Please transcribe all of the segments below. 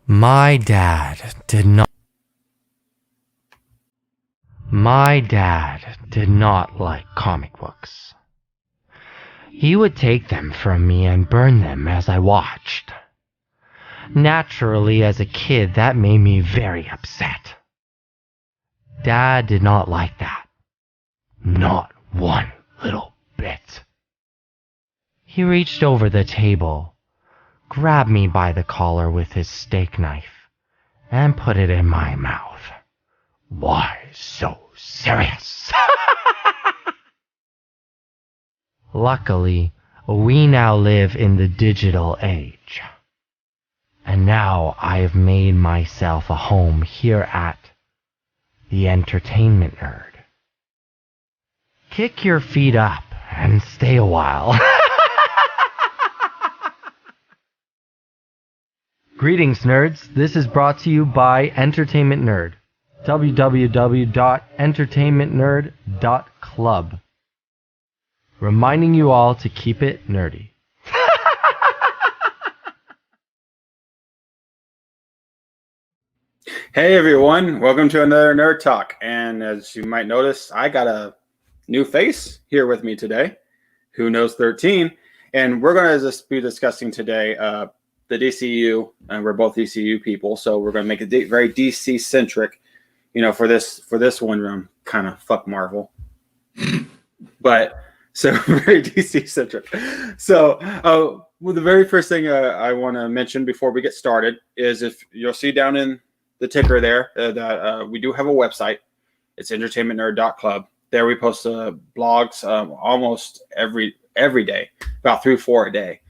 My dad did not like comic books. He would take them from me and burn them as I watched. Naturally, as a kid, that made me very upset. Dad did not like that. Not one little bit. He reached over the table, grabbed me by the collar with his steak knife, and put it in my mouth. Why so serious? Luckily, we now live in the digital age. And now I have made myself a home here at the Entertainment Nerd. Kick your feet up and stay a while. Greetings, nerds. This is brought to you by Entertainment Nerd. www.entertainmentnerd.club. Reminding you all to keep it nerdy. Hey everyone, welcome to another Nerd Talk. And as you might notice, I got a new face here with me today, whoknowz13. And we're going to just be discussing today the DCEU, and we're both DCEU people, so we're going to make it very DC centric, for this one room, kind of fuck Marvel. But so very DC centric. So well, the very first thing I want to mention before we get started is, if you'll see down in the ticker there, that we do have a website. It's entertainmentnerd.club. There we post blogs almost every day, about 3 or 4 a day.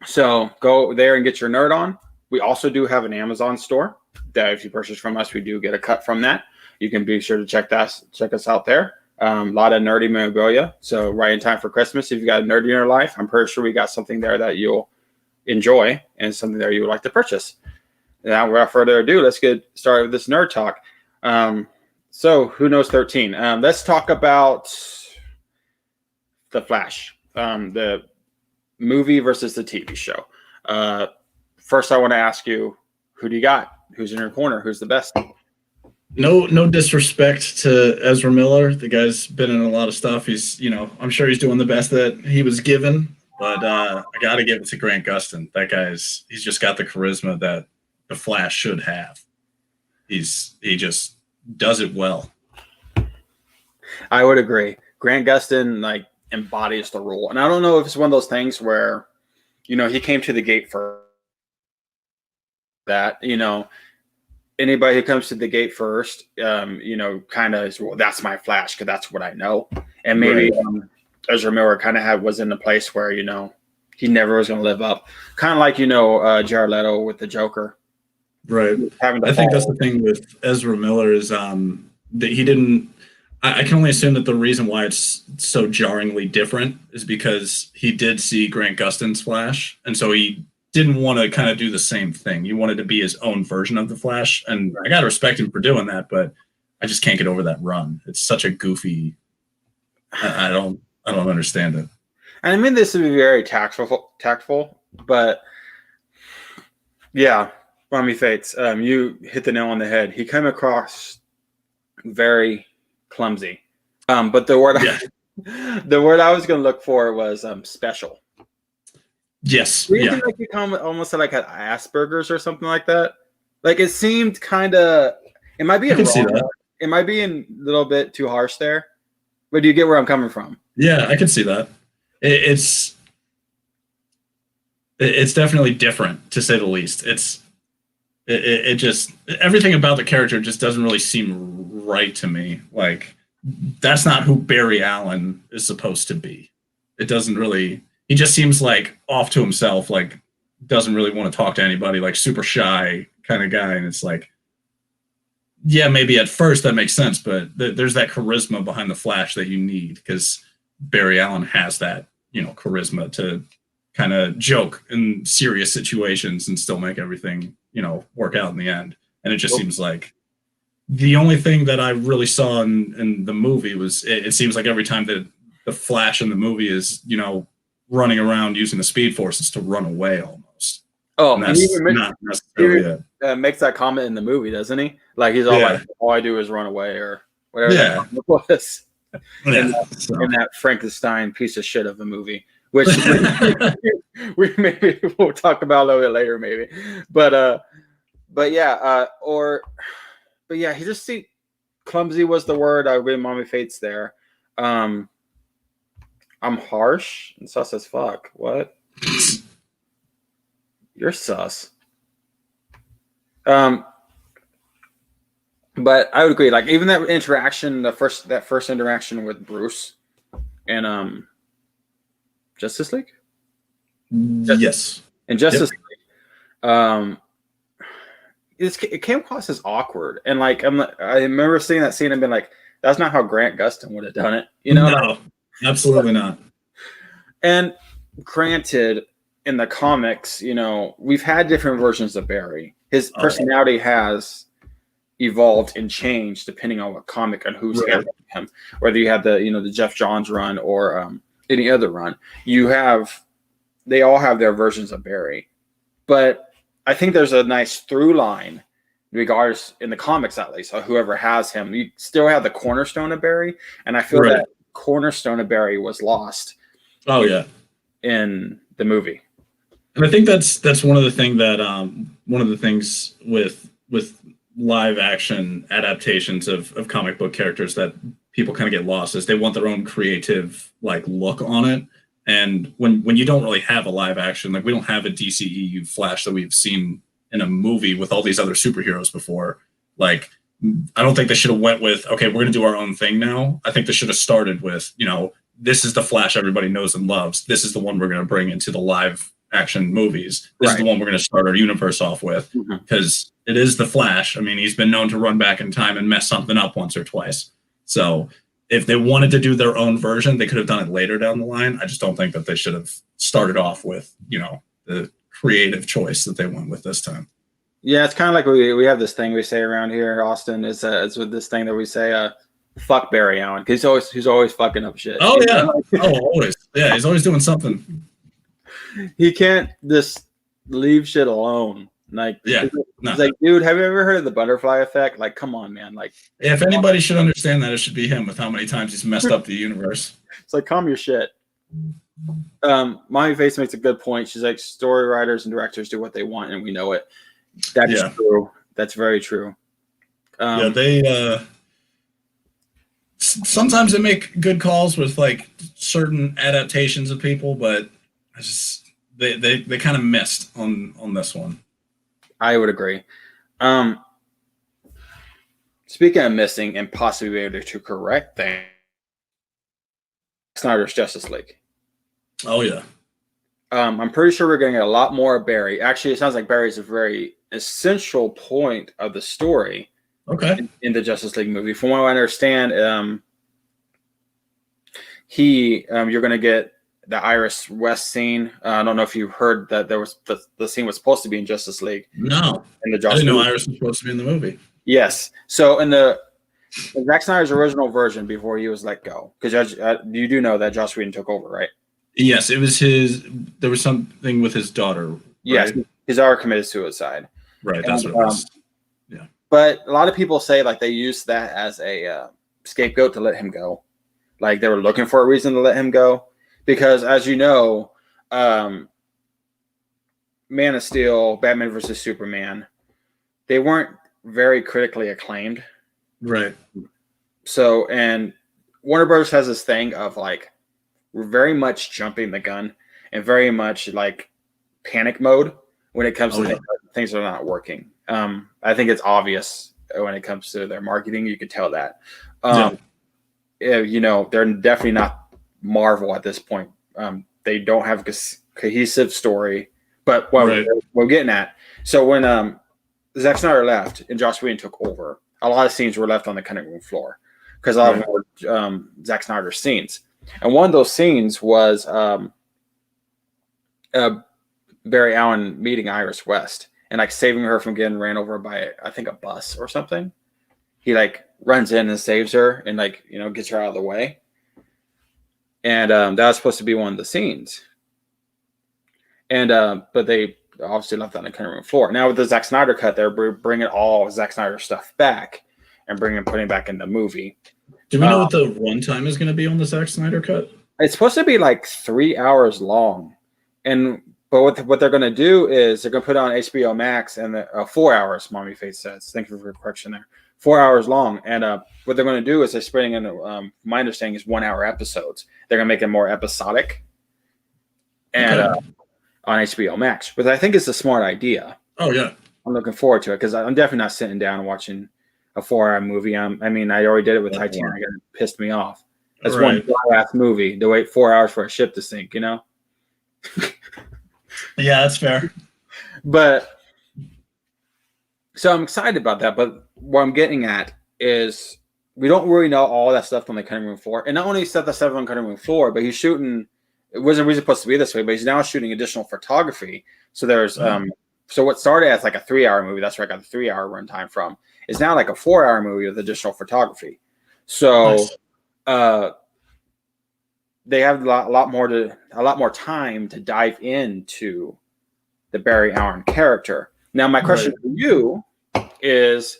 So go there and get your nerd on. We also do have an Amazon store that if you purchase from us, we do get a cut from that. You can be sure to check us out there. A lot of nerdy memorabilia. So right in time for Christmas, if you got a nerd in your life, I'm pretty sure we got something there that you'll enjoy and something there you would like to purchase. Now, without further ado, let's get started with this nerd talk. So, whoknowz13? Let's talk about The Flash, the movie versus the TV show. First, I want to ask you, who do you got? Who's in your corner? Who's the best? No disrespect to Ezra Miller. The guy's been in a lot of stuff. He's, I'm sure he's doing the best that he was given. But I got to give it to Grant Gustin. That he's just got the charisma that the Flash should have. He just does it well. I would agree. Grant Gustin embodies the role, and I don't know if it's one of those things where, he came to the gate for that. Anybody who comes to the gate first, kind of is, well, that's my Flash because that's what I know. And maybe Ezra Miller kind of was in a place where he never was going to live up, kind of like Jared Leto with the Joker. Right. I think that's the thing with Ezra Miller is that he didn't. I can only assume that the reason why it's so jarringly different is because he did see Grant Gustin's Flash, and so he didn't want to kind of do the same thing. He wanted to be his own version of the Flash, and I got to respect him for doing that, but I just can't get over that run. It's such a goofy. I don't understand it. And I mean, this would be very tactful, but yeah. Mommy Fates, you hit the nail on the head. He came across very clumsy. But the word the word I was going to look for was special. Yes. Do you think you come almost like an Asperger's or something like that? It seemed kind of. It might be It might be a little bit too harsh there. But do you get where I'm coming from? Yeah, I can see that. It's definitely different, to say the least. It just, everything about the character just doesn't really seem right to me. That's not who Barry Allen is supposed to be. It doesn't really, he just seems off to himself, doesn't really want to talk to anybody, super shy kind of guy. And it's yeah, maybe at first that makes sense, but there's that charisma behind the Flash that you need, because Barry Allen has that, charisma to kind of joke in serious situations and still make everything work out in the end. And it just seems like the only thing that I really saw in the movie was it seems like every time that the Flash in the movie is, running around using the Speed Force, is to run away almost. Oh, And and he that's even, not he necessarily even it. makes that comment in the movie, doesn't he? Like he's all Yeah. like, "All I do is run away," or whatever that Yeah. comment was. Yeah. In that Frankenstein piece of shit of a movie, which we maybe we'll talk about a little bit later, maybe. But he just see clumsy was the word. I agree, Mommy Fate's there. I'm harsh and sus as fuck. What? You're sus. But I would agree. Like even that interaction, that first interaction with Bruce and Justice League. Yes. And Justice League, it came across as awkward. And like I remember seeing that scene and being like, that's not how Grant Gustin would have done it. You know? No, absolutely not. And granted, in the comics, you know, we've had different versions of Barry. His personality has evolved and changed depending on what comic and who's handling him. Whether you have the Jeff Johns run or any other run, they all have their versions of Barry. But I think there's a nice through line, regardless in the comics at least, or whoever has him. You still have the cornerstone of Barry, and I feel that cornerstone of Barry was lost. Oh yeah, in the movie. And I think that's one of the things with live action adaptations of comic book characters that people kind of get lost is they want their own creative like look on it. And when you don't really have a live action, like we don't have a DCEU Flash that we've seen in a movie with all these other superheroes before, like I don't think they should have went with, okay, we're going to do our own thing now. I think they should have started with, this is the Flash everybody knows and loves. This is the one we're going to bring into the live action movies. This is the one we're going to start our universe off with because it is the Flash. I mean, he's been known to run back in time and mess something up once or twice. So if they wanted to do their own version, they could have done it later down the line. I just don't think that they should have started off with, the creative choice that they went with this time. Yeah, it's kind of like we have this thing we say around here, Austin. It's with this thing that we say, "Fuck Barry Allen," because he's always fucking up shit. Oh yeah, always. Yeah, he's always doing something. He can't just leave shit alone. Like, it's like, dude, have you ever heard of the butterfly effect? Like, come on, man. Like, if anybody should understand that, it should be him with how many times he's messed up the universe. It's like, calm your shit. Mommy Face makes a good point. She's like, story writers and directors do what they want, and we know it. That's true. That's very true. They sometimes they make good calls with like certain adaptations of people, but they kind of missed on this one. I would agree. Speaking of missing and possibly be able to correct things, Snyder's Justice League. Oh yeah. I'm pretty sure we're going to get a lot more of Barry. Actually, it sounds like Barry's a very essential point of the story. Okay. In the Justice League movie, from what I understand, you're going to get the Iris West scene. I don't know if you heard that there was the scene was supposed to be in Justice League. No, in the I didn't know Iris was supposed to be in the movie. Yes. So in Zack Snyder's original version, before he was let go, because you do know that Joss Whedon took over, right? Yes, it was there was something with his daughter. Right? Yes, his daughter committed suicide. Right, that's what it was. Yeah. But a lot of people say like they used that as a scapegoat to let him go. Like they were looking for a reason to let him go. Because as you know, Man of Steel, Batman vs. Superman, they weren't very critically acclaimed. Right. So, and Warner Bros. Has this thing of like, we're very much jumping the gun and very much like panic mode when it comes to things that are not working. I think it's obvious when it comes to their marketing. You could tell that. They're definitely not Marvel at this point. They don't have a cohesive story. But what we're getting at. So when Zack Snyder left and Joss Whedon took over, a lot of scenes were left on the cutting room floor because a lot of them were Zack Snyder's scenes. And one of those scenes was Barry Allen meeting Iris West and like saving her from getting ran over by, I think, a bus or something. He like runs in and saves her and like, gets her out of the way. And that was supposed to be one of the scenes. And but they obviously left that on the cutting room floor. Now with the Zack Snyder cut, they're bringing all Zack Snyder stuff back and putting it back in the movie. Do we know what the runtime is going to be on the Zack Snyder cut? It's supposed to be like 3 hours long, but what they're going to do is they're going to put it on HBO Max and 4 hours. Mommy Face says, thank you for the correction there. 4 hours long, and what they're going to do is they're splitting into my understanding is 1 hour episodes. They're going to make it more episodic, and on HBO Max, which I think is a smart idea. Oh yeah, I'm looking forward to it because I'm definitely not sitting down and watching a 4 hour movie. I mean, I already did it with Titanic. It pissed me off. That's one ass movie to wait 4 hours for a ship to sink, you know? Yeah, that's fair. But so I'm excited about that. But what I'm getting at is we don't really know all that stuff on the cutting room floor. And not only set the stuff on the cutting room floor, but he's shooting. It wasn't really supposed to be this way, but he's now shooting additional photography. So there's so what started as like a 3 hour movie, that's where I got the 3 hour runtime from, is now like a 4 hour movie with additional photography. So they have a lot more time to dive into the Barry Allen character. Now, my question for you is,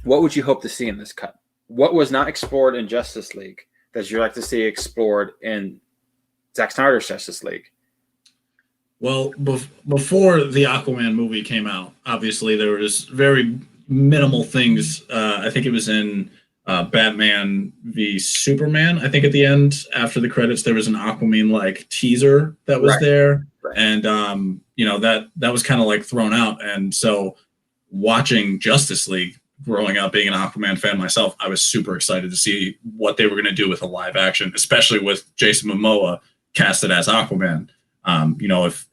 what would you hope to see in this cut? What was not explored in Justice League that you'd like to see explored in Zack Snyder's Justice League? Well, before the Aquaman movie came out, obviously there was very minimal things. I think it was in Batman v Superman. I think at the end, after the credits, there was an Aquaman like teaser that was there, and that was kind of like thrown out. And so, watching Justice League, growing up being an Aquaman fan myself, I was super excited to see what they were going to do with a live action, especially with Jason Momoa casted as Aquaman.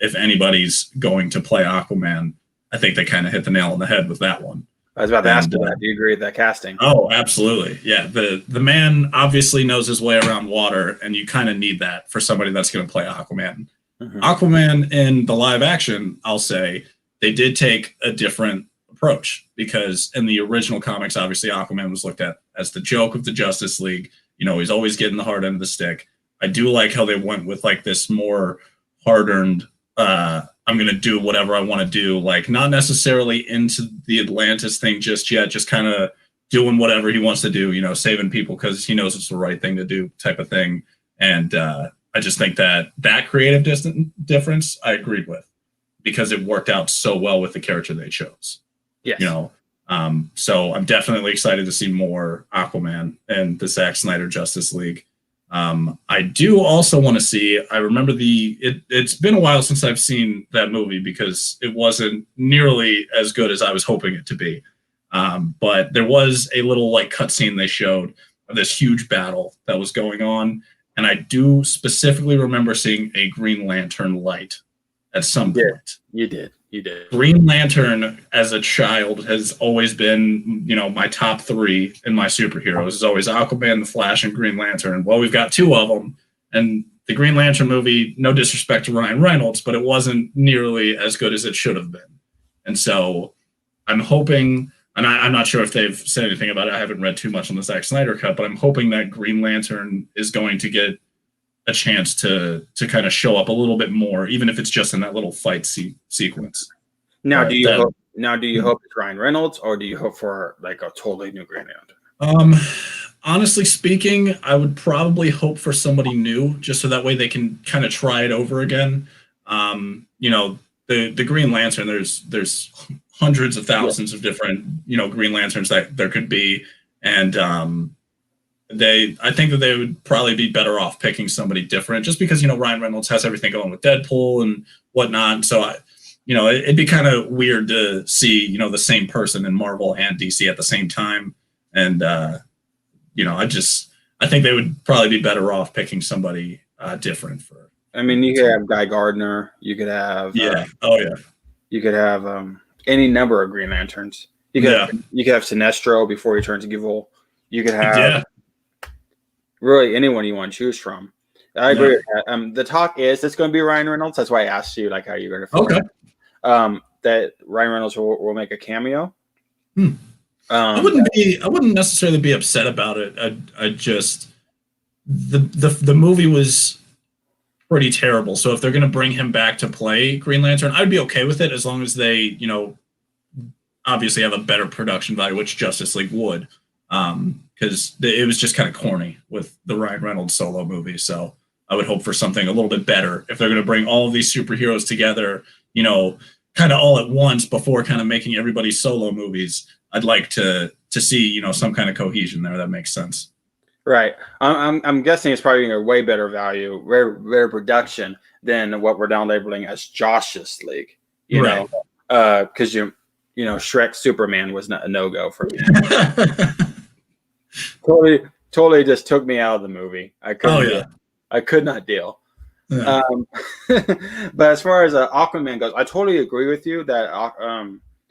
If anybody's going to play Aquaman, I think they kind of hit the nail on the head with that one. I was about to ask you that. Do you agree with that casting? Oh, absolutely. Yeah. The man obviously knows his way around water, and you kind of need that for somebody that's going to play Aquaman. Mm-hmm. Aquaman in the live action, I'll say, they did take a different approach, because in the original comics, obviously Aquaman was looked at as the joke of the Justice League. He's always getting the hard end of the stick. I do like how they went with like this more hard-earned, I'm going to do whatever I want to do, like not necessarily into the Atlantis thing just yet, just kind of doing whatever he wants to do, saving people because he knows it's the right thing to do type of thing. And I just think that creative difference I agreed with, because it worked out so well with the character they chose. Yes. So I'm definitely excited to see more Aquaman and the Zack Snyder Justice League. I do also want to see, I remember it's been a while since I've seen that movie because it wasn't nearly as good as I was hoping it to be. But there was a little like cutscene they showed of this huge battle that was going on. And I do specifically remember seeing a Green Lantern light at some point. You did. Green Lantern as a child has always been, my top three in my superheroes. Is always Aquaman, the Flash, and Green Lantern. Well, we've got two of them. And the Green Lantern movie, no disrespect to Ryan Reynolds, but it wasn't nearly as good as it should have been. And so I'm hoping, and I'm not sure if they've said anything about it. I haven't read too much on the Zack Snyder cut, but I'm hoping that Green Lantern is going to get a chance to kind of show up a little bit more, even if it's just in that little fight sequence. Now, do you hope it's Ryan Reynolds, or do you hope for like a totally new Green Lantern? Honestly speaking, I would probably hope for somebody new, just so that way they can kind of try it over again. The Green Lantern, there's hundreds of thousands of different, Green Lanterns that there could be. And I think that they would probably be better off picking somebody different, just because, Ryan Reynolds has everything going with Deadpool and whatnot. So it'd be kind of weird to see, the same person in Marvel and DC at the same time. And, I think they would probably be better off picking somebody different for. I mean, you could have Guy Gardner. You could have You could have any number of Green Lanterns. You could have Sinestro before he turns evil. You could have really anyone you want to choose from. I agree with that. The talk is it's going to be Ryan Reynolds. That's why I asked you how you're going to feel. Okay. That Ryan Reynolds will make a cameo. I wouldn't necessarily be upset about it. I just the movie was pretty terrible. So if they're going to bring him back to play Green Lantern, I'd be okay with it as long as they, obviously have a better production value, which Justice League would, because it was just kind of corny with the Ryan Reynolds solo movie. So I would hope for something a little bit better if they're going to bring all of these superheroes together, kind of all at once before kind of making everybody solo movies. I'd like to see, some kind of cohesion there. That makes sense. Right. I'm guessing it's probably a way better value, rare production than what we're down labeling as Justice League. Because Shrek Superman was not a no-go for me. totally just took me out of the movie. I could not deal. Yeah. But as far as Aquaman goes, I totally agree with you that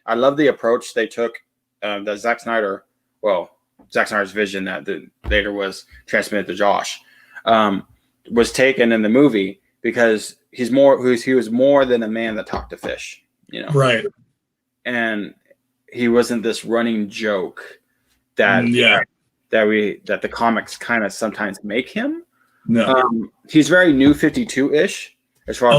I love the approach they took. That Zack Snyder's vision that later was transmitted to Josh was taken in the movie, because he was more than a man that talked to fish. Right. And he wasn't this running joke that the comics kind of sometimes make him. No. He's very New 52-ish as far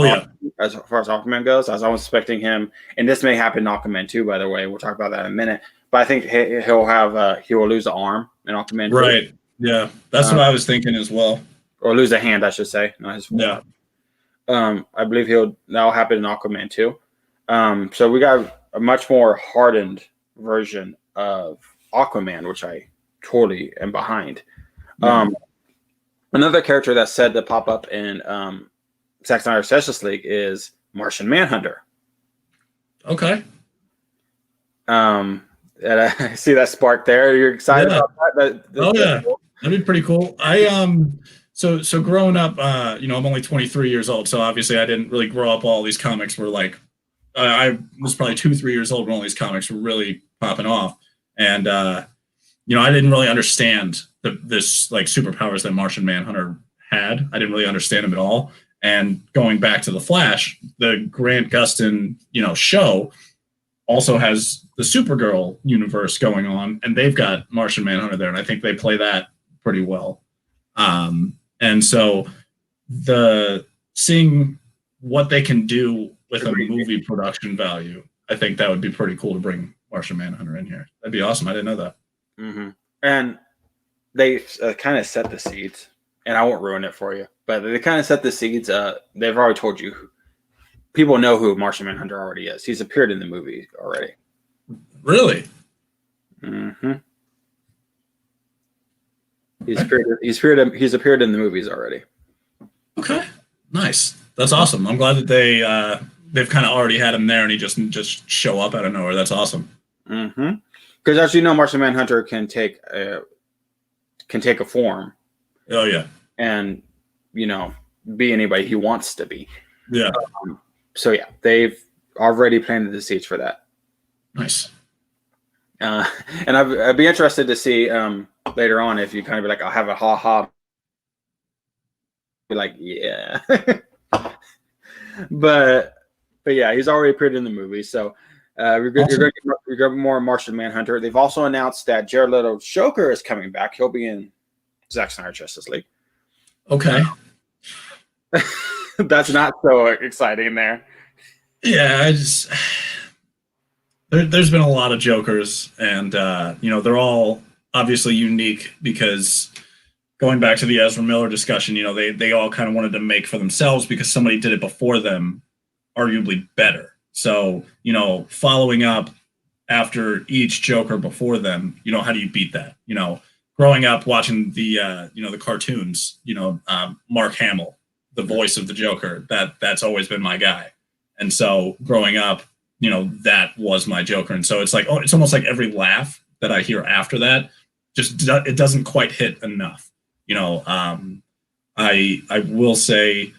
as Aquaman goes. I was almost expecting him, and this may happen in Aquaman too, by the way. We'll talk about that in a minute. But I think he will lose an arm in Aquaman. Right. Yeah, that's what I was thinking as well. Or lose a hand, I should say. Not his fault. Yeah. I believe that'll happen in Aquaman too. So we got a much more hardened version of Aquaman, which I totally am behind. Another character that's said to pop up in Zack Snyder's Justice League is Martian Manhunter. Okay. And I see that spark there. You're excited about that? Cool. That'd be pretty cool. So growing up, I'm only 23 years old, so obviously I didn't really grow up. All these comics were like, I was probably 2-3 years old when all these comics were really popping off, and I didn't really understand this like superpowers that Martian Manhunter had. I didn't really understand him at all. And going back to the Flash, the Grant Gustin show also has the Supergirl universe going on, and they've got Martian Manhunter there, and I think they play that pretty well. And so seeing what they can do with a movie production value, I think that would be pretty cool to bring Martian Manhunter in here. That'd be awesome. I didn't know that. Mm-hmm. And they kind of set the seeds, and I won't ruin it for you, but they kind of set the seeds. They've already told you. People know who Martian Manhunter already is. He's appeared in the movie already. Really? Mm-hmm. He's appeared in the movies already. Okay, nice. That's awesome. I'm glad that they've kind of already had him there, and he just show up out of nowhere. That's awesome. Mm-hmm. Because as you know, Martian Manhunter can take a form. Oh yeah. And be anybody he wants to be. Yeah. So yeah, they've already planted the seeds for that. Nice. And I'd be interested to see later on if you kind of be like, I'll have a ha-ha. Be like, yeah. but yeah, he's already appeared in the movie. So you're going to get more Martian Manhunter. They've also announced that Jared Leto's Joker is coming back. He'll be in Zack Snyder's Justice League. Okay. That's not so exciting there. Yeah, there's been a lot of Jokers, and they're all obviously unique because going back to the Ezra Miller discussion, they all kind of wanted to make for themselves because somebody did it before them, arguably better. So, following up after each Joker before them, how do you beat that? Growing up watching the cartoons, Mark Hamill, the voice of the Joker, that's always been my guy. And so growing up, that was my Joker. And so it's like, it's almost like every laugh that I hear after that, it doesn't quite hit enough. I will say,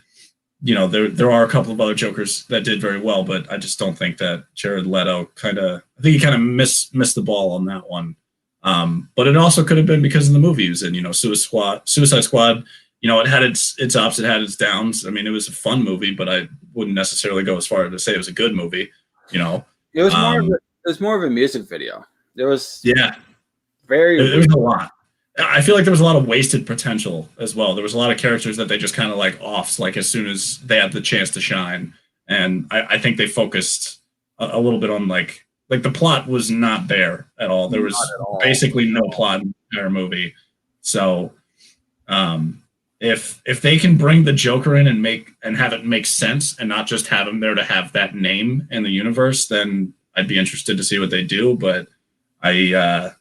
there are a couple of other Jokers that did very well, but I just don't think that Jared Leto I think he kind of missed the ball on that one. But it also could have been because of the movie he was in, Suicide Squad. It had its ups, it had its downs. I mean, it was a fun movie, but I wouldn't necessarily go as far as to say it was a good movie. It was more of a music video. There was there was a lot. I feel like there was a lot of wasted potential as well. There was a lot of characters that they just kind of like offs, like as soon as they had the chance to shine. And I think they focused a little bit on like the plot was not there at all. There was basically no plot in the entire movie. So if they can bring the Joker in and have it make sense and not just have him there to have that name in the universe, then I'd be interested to see what they do. But I'd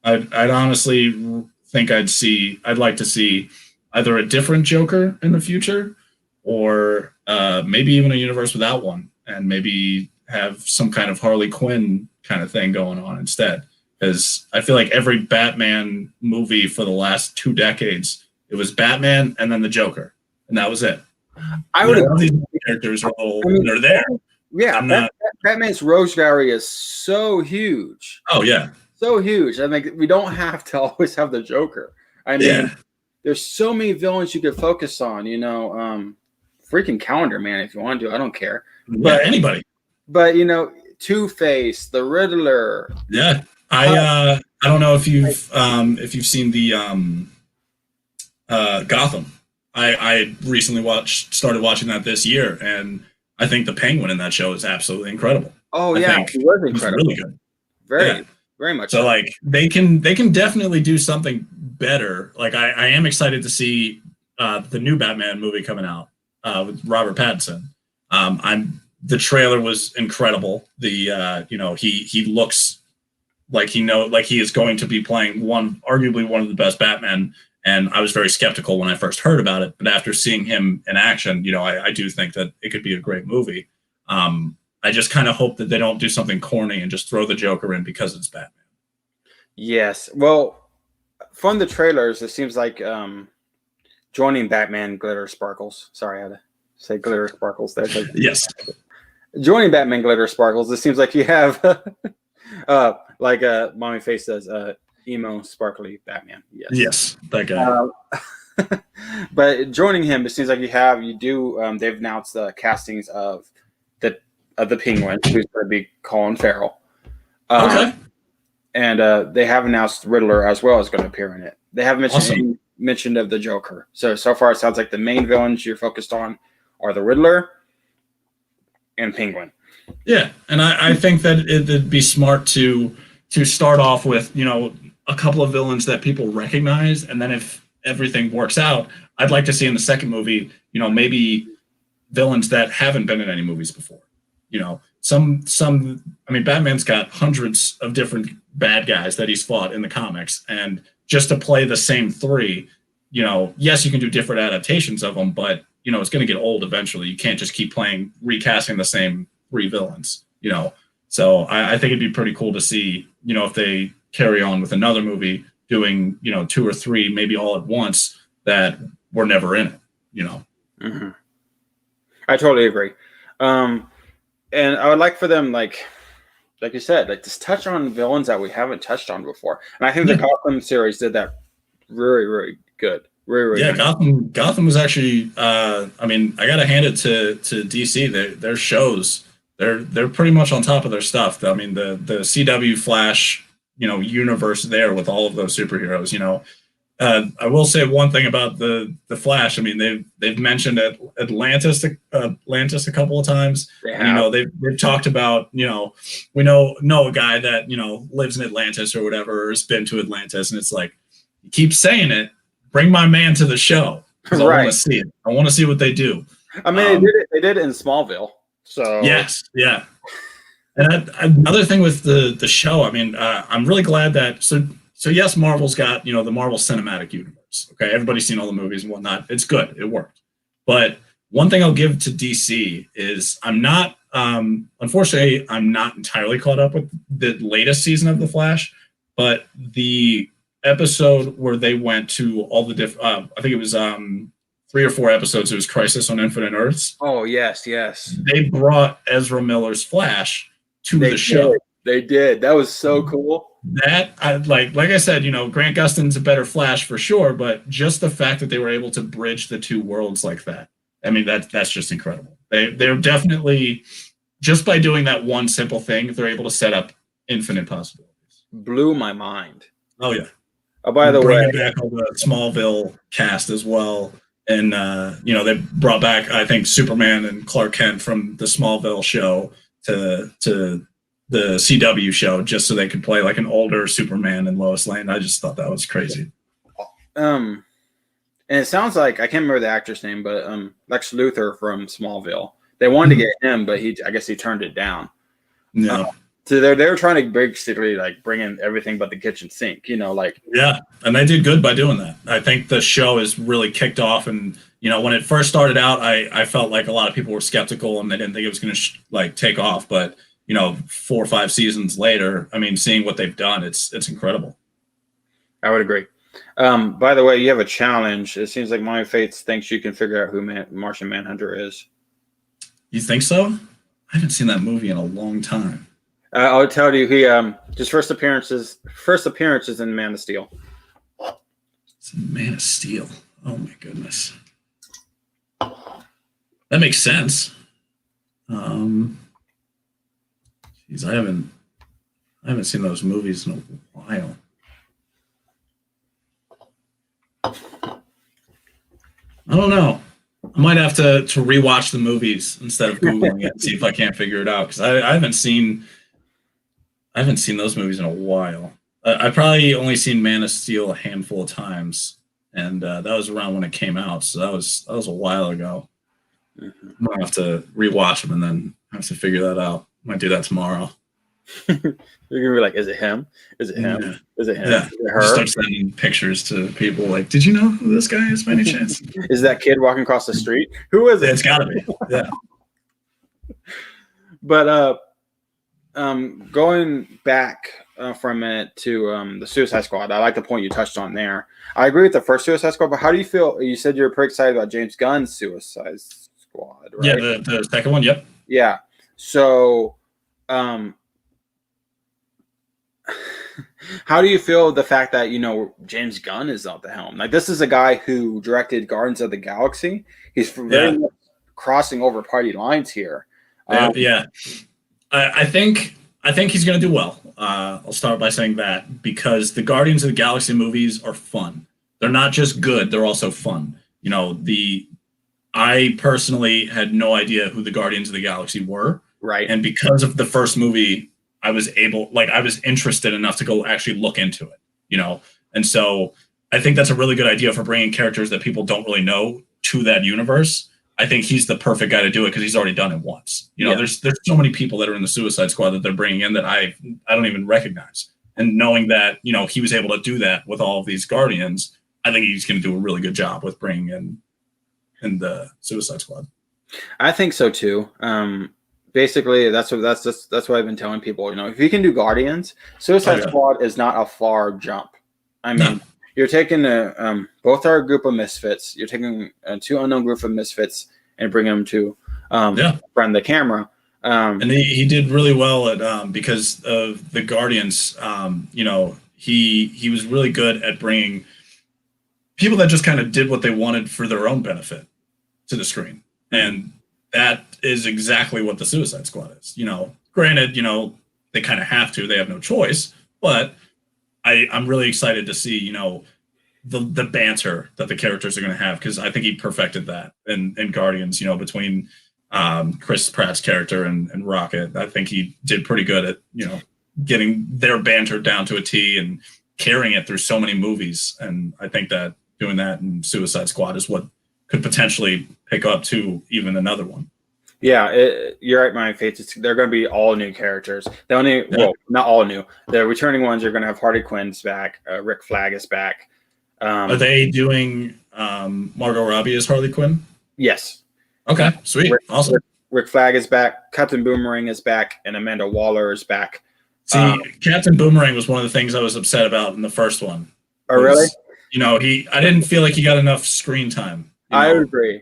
honestly think I'd like to see either a different Joker in the future or maybe even a universe without one, and maybe have some kind of Harley Quinn kind of thing going on instead. Because I feel like every Batman movie for the last 2 decades, it was Batman and then the Joker, and that was it. I would agree. These characters are they're there. Yeah, Batman's rogues gallery is so huge. Oh yeah, so huge. I mean, we don't have to always have the Joker. I mean, there's so many villains you could focus on. You know, freaking Calendar Man if you want to. I don't care. But anybody. But you know, Two-Face, the Riddler. Yeah, I don't know if you've seen the Gotham. I recently started watching that this year, and I think the Penguin in that show is absolutely incredible. Oh yeah, he was incredible. Really good. Very much. So like they can definitely do something better. Like I am excited to see the new Batman movie coming out with Robert Pattinson. The trailer was incredible. The he looks like he is going to be playing arguably one of the best Batmen. And I was very skeptical when I first heard about it, but after seeing him in action, I do think that it could be a great movie. I just kind of hope that they don't do something corny and just throw the Joker in because it's Batman. Yes. Well, from the trailers, it seems like joining Batman Glitter Sparkles. Sorry, I had to say Glitter Sparkles there. Yes. Joining Batman Glitter Sparkles, it seems like you have, like Mommy Face says, emo sparkly Batman. Yes, that guy. But joining him, it seems like they've announced the castings of the Penguin, who's going to be Colin Farrell. Okay. And they have announced Riddler as well is going to appear in it. They haven't mentioned mention of the Joker. So far it sounds like the main villains you're focused on are the Riddler and Penguin. Yeah, and I think that it'd be smart to start off with, a couple of villains that people recognize, and then if everything works out, I'd like to see in the second movie, maybe villains that haven't been in any movies before. Batman's got hundreds of different bad guys that he's fought in the comics, and just to play the same 3, yes, you can do different adaptations of them, but it's going to get old eventually. You can't just keep recasting the same 3 villains, So I think it'd be pretty cool to see, if they carry on with another movie doing, 2 or 3, maybe all at once that were never in it, Mm-hmm. I totally agree. And I would like for them, like you said, just touch on villains that we haven't touched on before. And I think the Gotham series did that really, really good. Really, really good. Gotham was actually, I got to hand it to DC. Their shows, they're pretty much on top of their stuff. I mean, the CW Flash, universe there with all of those superheroes, I will say one thing about the Flash. I mean, they've mentioned Atlantis a couple of times. They've talked about, we know a guy that, lives in Atlantis or whatever, or has been to Atlantis. And it's like, you keep saying it, bring my man to the show. Right. I want to see it. I want to see what they do. I mean, they did it in Smallville. So yes. Yeah. And another thing with the show, I'm really glad that, so yes, Marvel's got, the Marvel Cinematic Universe. Okay, everybody's seen all the movies and whatnot. It's good. It worked. But one thing I'll give to DC is unfortunately, I'm not entirely caught up with the latest season of The Flash, but the episode where they went to all the different, I think it was 3 or 4 episodes. It was Crisis on Infinite Earths. Oh, yes. They brought Ezra Miller's Flash to the show. They did. That was so cool. That like I said, Grant Gustin's a better Flash for sure, but just the fact that they were able to bridge the 2 worlds like that, that's just incredible. They're definitely, just by doing that one simple thing, they're able to set up infinite possibilities. Blew my mind. Oh yeah. Oh, by the way, bringing back all the Smallville cast as well. And, they brought back, I think, Superman and Clark Kent from the Smallville show to the CW show just so they could play like an older Superman and Lois Lane. I just thought that was crazy. And it sounds like, I can't remember the actor's name, but Lex Luthor from Smallville. They wanted to get him, but I guess he turned it down. Yeah. So they were trying to basically like bring in everything but the kitchen sink, Yeah, and they did good by doing that. I think the show is really kicked off, and when it first started out, I felt like a lot of people were skeptical and they didn't think it was going to take off. But 4 or 5 seasons later, I mean, seeing what they've done, it's incredible. I would agree. By the way, you have a challenge. It seems like Mommy Faith thinks you can figure out who Martian Manhunter is. You think so? I haven't seen that movie in a long time. I'll tell you, he his first appearances in Man of Steel. It's Man of Steel. Oh my goodness, that makes sense. Geez, I haven't seen those movies in a while. I don't know. I might have to rewatch the movies instead of Googling it and see if I can't figure it out, because I haven't seen those movies in a while. I probably only seen Man of Steel a handful of times, and that was around when it came out, so that was a while ago. Mm-hmm. I might have to rewatch them and then have to figure that out. Might do that tomorrow. You're gonna be like, is it him? Is it him? Yeah. Is it him? Yeah. Is it her? Just start sending pictures to people like, did you know who this guy is by any chance? Is that kid walking across the street? Who is it? It's gotta be. Yeah. But going back for a minute to the Suicide Squad, I like the point you touched on there. I agree with the first Suicide Squad, but how do you feel? You said you're pretty excited about James Gunn's Suicide Squad, right? Yeah, the second one, yep. Yeah. So, how do you feel the fact that James Gunn is at the helm? Like, this is a guy who directed Guardians of the Galaxy. He's very much crossing over party lines here. Yeah. I think he's going to do well. I'll start by saying that, because the Guardians of the Galaxy movies are fun. They're not just good; they're also fun. I personally had no idea who the Guardians of the Galaxy were, right? And because of the first movie, I was interested enough to go actually look into it. And so I think that's a really good idea for bringing characters that people don't really know to that universe. I think he's the perfect guy to do it because he's already done it once. There's so many people that are in the Suicide Squad that they're bringing in that I don't even recognize. And knowing that, he was able to do that with all of these Guardians, I think he's going to do a really good job with bringing in the Suicide Squad. I think so too. Basically, that's what I've been telling people. If you can do Guardians, Suicide Squad is not a far jump. I mean, you're taking both are a group of misfits. You're taking a 2 unknown group of misfits and bring them to front the camera. And he did really well at because of the Guardians. He was really good at bringing people that just kind of did what they wanted for their own benefit to the screen, and that is exactly what the Suicide Squad is. Granted, they kind of have to; they have no choice. But I'm really excited to see, the banter that the characters are going to have, because I think he perfected that in Guardians. Between Chris Pratt's character and Rocket, I think he did pretty good at getting their banter down to a T and carrying it through so many movies. And I think that doing that in Suicide Squad is what could potentially pick up to even another one. Yeah, you're right, my Faith. They're going to be all new characters. Well, not all new. The returning ones are going to have Harley Quinn's back. Rick Flag is back. Are they doing Margot Robbie as Harley Quinn? Yes. Okay, sweet. Awesome. Rick Flag is back. Captain Boomerang is back. And Amanda Waller is back. See, Captain Boomerang was one of the things I was upset about in the first one. Oh, really? I didn't feel like he got enough screen time. I agree.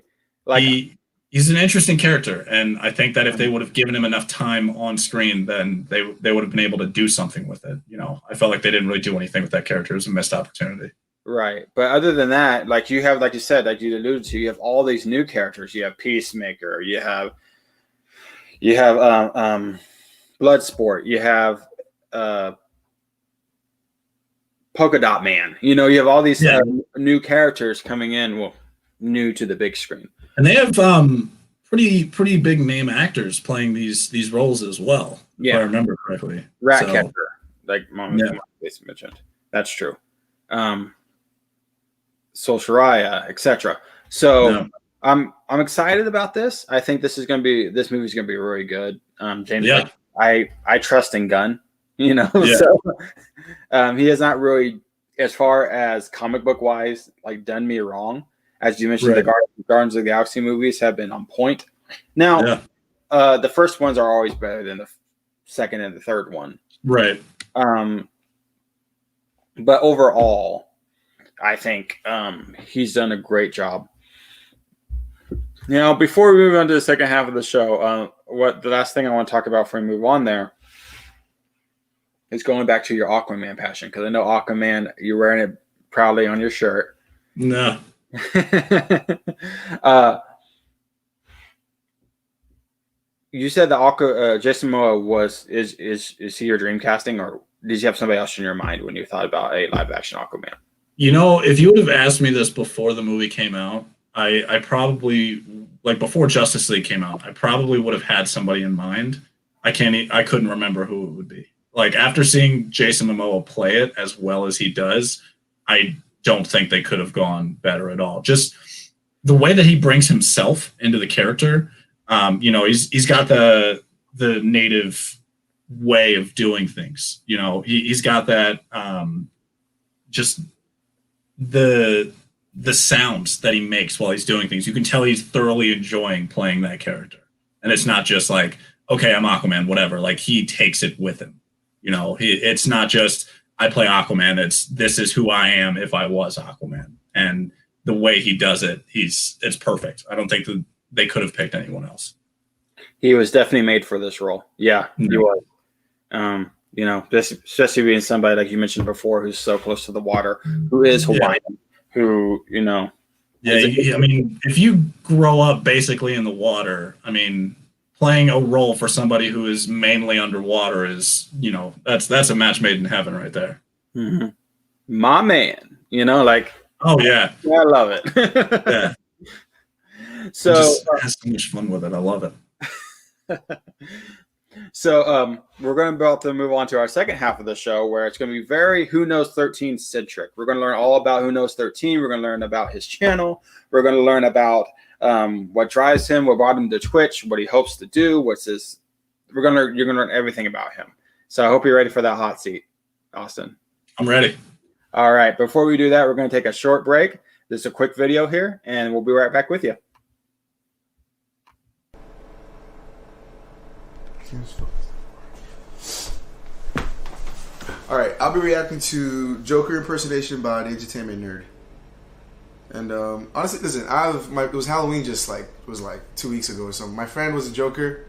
He's an interesting character, and I think that if they would have given him enough time on screen, then they would have been able to do something with it. I felt like they didn't really do anything with that character. It was a missed opportunity. Right. But other than that, like you said, like you alluded to, you have all these new characters. You have Peacemaker. You have Bloodsport. You have Polka Dot Man. You know, you have all these Yeah. new characters coming in, well, new to the big screen. And they have pretty big name actors playing these roles as well. Yeah. If I remember correctly. Ratcatcher, like Mom Yeah. mentioned. That's true. Soul Shariah, etc. So Yeah. I'm excited about this. I think this movie's gonna be really good. James, Yeah. I trust in Gunn, you know. Yeah. So he has not really, as far as comic book wise, like done me wrong. As you mentioned, Right. the Guardians of the Galaxy movies have been on point. Now, the first ones are always better than the second and the third one. Right. But overall, I think he's done a great job. Now, before we move on to the second half of the show, the last thing I want to talk about before we move on there is going back to your Aquaman passion, because I know Aquaman, you're wearing it proudly on your shirt. No. You said that Jason Momoa is he your dream casting, or did you have somebody else in your mind when you thought about a live action Aquaman? You know, if you would have asked me this before the movie came out, I probably, like before Justice League came out, I probably would have had somebody in mind. I couldn't remember who it would be. Like after seeing Jason Momoa play it as well as he does, I don't think they could have gone better at all. Just the way that he brings himself into the character. You know, he's got the native way of doing things. You know, he's got that just the sounds that he makes while he's doing things. You can tell he's thoroughly enjoying playing that character, and it's not just like, okay, I'm Aquaman, whatever. Like he takes it with him. You know, it's not just I play Aquaman. This is who I am if I was Aquaman, and the way he does it, it's perfect. I don't think that they could have picked anyone else. He was definitely made for this role. Yeah, he was. You know, especially being somebody like you mentioned before, who's so close to the water, who is Hawaiian, who, you know. Yeah, I mean, if you grow up basically in the water, I mean, playing a role for somebody who is mainly underwater is, you know, that's a match made in heaven right there. Mm-hmm. My man, you know, like. Oh yeah, I love it. Yeah. So just has so much fun with it. I love it. So we're going to move on to our second half of the show, where it's going to be very whoknowz13 centric. We're going to learn all about whoknowz13. We're going to learn about his channel. We're going to learn about what drives him, what brought him to Twitch, what he hopes to do, you're going to learn everything about him. So I hope you're ready for that hot seat, Austin. I'm ready. All right. Before we do that, we're going to take a short break. This is a quick video here, and we'll be right back with you. All right, I'll be reacting to Joker impersonation by the Entertainment Nerd. And honestly, listen, it was Halloween it was like 2 weeks ago or something. My friend was a Joker,